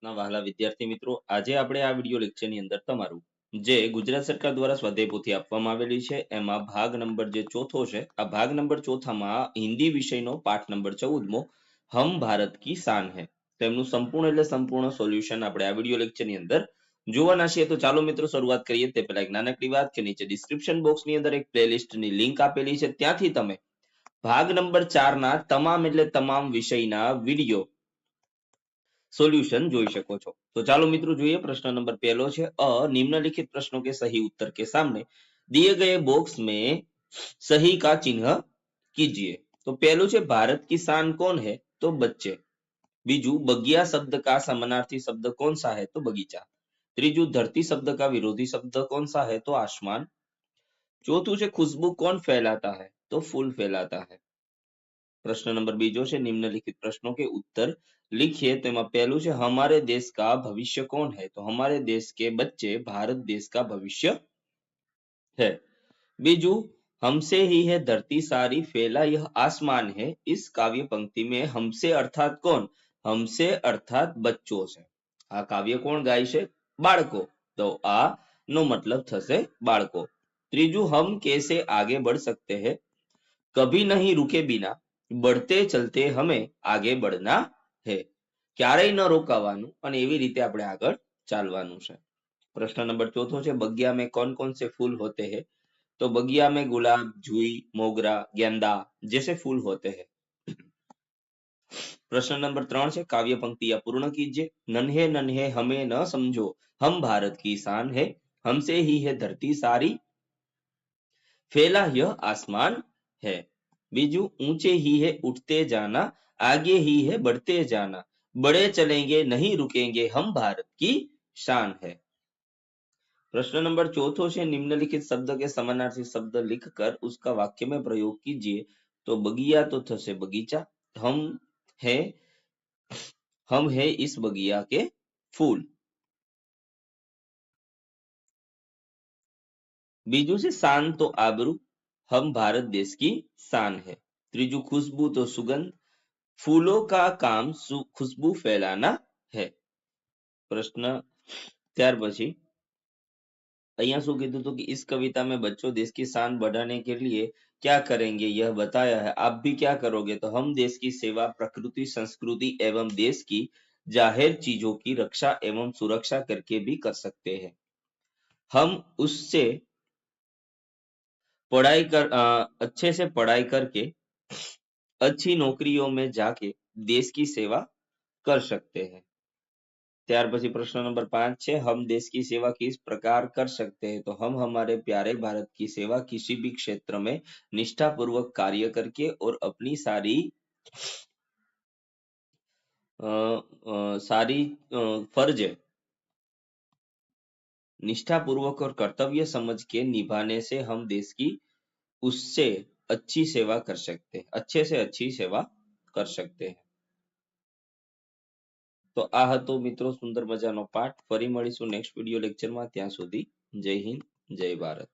ના વહાલા વિદ્યાર્થી મિત્રો, આજે આપણે આ વિડિયો લેક્ચરની અંદર તમારું જે ગુજરાત સરકાર દ્વારા સ્વાધ્યાય પોથી આપવામાં આવેલી છે એમાં ભાગ નંબર જે ચોથો છે, આ ભાગ નંબર ચોથામાં હિન્દી વિષયનો પાઠ નંબર 14મો હમ ભારત કી શાન હૈ, તેમનું સંપૂર્ણ એટલે સંપૂર્ણ સોલ્યુશન આપણે આ વિડિયો લેક્ચરની અંદર જોવાના છીએ. તો ચાલો મિત્રો શરૂઆત કરીએ તે પહેલા એક નાનકડી વાત કે નીચે ડિસ્ક્રિપ્શન બોક્સની અંદર એક પ્લેલિસ્ટની લિંક આપેલી છે, ત્યાંથી તમે ભાગ નંબર 4 ના તમામ એટલે તમામ વિષયના વિડિયો सोल्यूशन જોઈ શકો છો. तो ચાલો મિત્રો જોઈએ. प्रश्न नंबर पहलो છે, निम्नलिखित प्रश्नों के सही उत्तर के सामने दिए गए बॉक्स में सही का चिन्ह कीजिए. तो पहलू છે भारत की शान कौन है, तो बच्चे. बीजू बगिया शब्द का समानार्थी शब्द कौन सा है, तो बगीचा. त्रीजू धरती शब्द का विरोधी शब्द कौन सा है, तो आसमान. चौथू છે खुशबू कौन फैलाता है, तो फूल फैलाता है. प्रश्न नंबर बीजो છે निम्नलिखित प्रश्नों के उत्तर लिखिए. તેમાં પહેલું છે हमारे देश का भविष्य कौन है, तो हमारे देश के बच्चे भारत देश का भविष्य है. बीजू हमसे ही है धरती सारी फैला यह आसमान है. इस काव्य पंक्ति में हमसे अर्थात कौन, हमसे अर्थात बच्चों से. આ કાવ્ય કોણ ગાય છે, બાળકો. તો આ નો મતલબ થશે બાળકો. ત્રીજું हम कैसे आगे बढ़ सकते हैं, कभी नहीं रुके बिना बढ़ते चलते हमें आगे बढ़ना है. ક્યારેય ન રોકાવાનું અને એવી રીતે આપણે આગળ ચાલવાનું છે. प्रश्न नंबर चौथो છે बगिया में कौन कौन से फूल होते हैं, तो बगिया में गुलाब, जुई, मोगरा, गेंदा जैसे फूल होते हैं. प्रश्न नंबर 3 છે काव्य पंक्तियां पूर्ण कीजिए. नन्हे नन्हे हमें न समझो, हम भारत की शान है. हमसे ही है धरती सारी फैला यह आसमान है. बीजू ऊंचे ही है उठते जाना, आगे ही है बढ़ते जाना, बड़े चलेंगे नहीं रुकेंगे, हम भारत की शान है. प्रश्न नंबर चौथो से निम्नलिखित शब्द के समानार्थी शब्द लिखकर उसका वाक्य में प्रयोग कीजिए. तो बगिया तो थसे बगीचा, है हम है इस बगिया के फूल. बीजू से शान तो आबरू, हम भारत देश की शान है. त्रीजू खुशबू तो सुगंध, फूलों का काम खुशबू फैलाना है. प्रश्न ત્યાર પછી અહીંયા શું કીધું હતું કે इस कविता में बच्चों देश की शान बढ़ाने के लिए क्या करेंगे यह बताया है, आप भी क्या करोगे, तो हम देश की सेवा प्रकृति संस्कृति एवं देश की जाहिर चीजों की रक्षा एवं सुरक्षा करके भी कर सकते हैं. हम उससे अच्छे से पढ़ाई करके अच्छी नौकरियों में जाके देश की सेवा कर सकते हैं. ત્યાર પછી प्रश्न नंबर 5 છે हम देश की सेवा किस प्रकार कर सकते हैं, तो हम हमारे प्यारे भारत की सेवा किसी भी क्षेत्र में निष्ठापूर्वक कार्य करके और अपनी सारी फर्ज निष्ठापूर्वक और कर्तव्य समझ के निभाने से हम देश की उससे अच्छी सेवा कर सकते हैं, अच्छे से अच्छी सेवा कर सकते हैं. તો આ હતો મિત્રો સુંદર મજાનો પાઠ. ફરી મળીશું નેક્સ્ટ વિડિયો લેક્ચરમાં. ત્યાં સુધી જય હિન્દ, જય ભારત.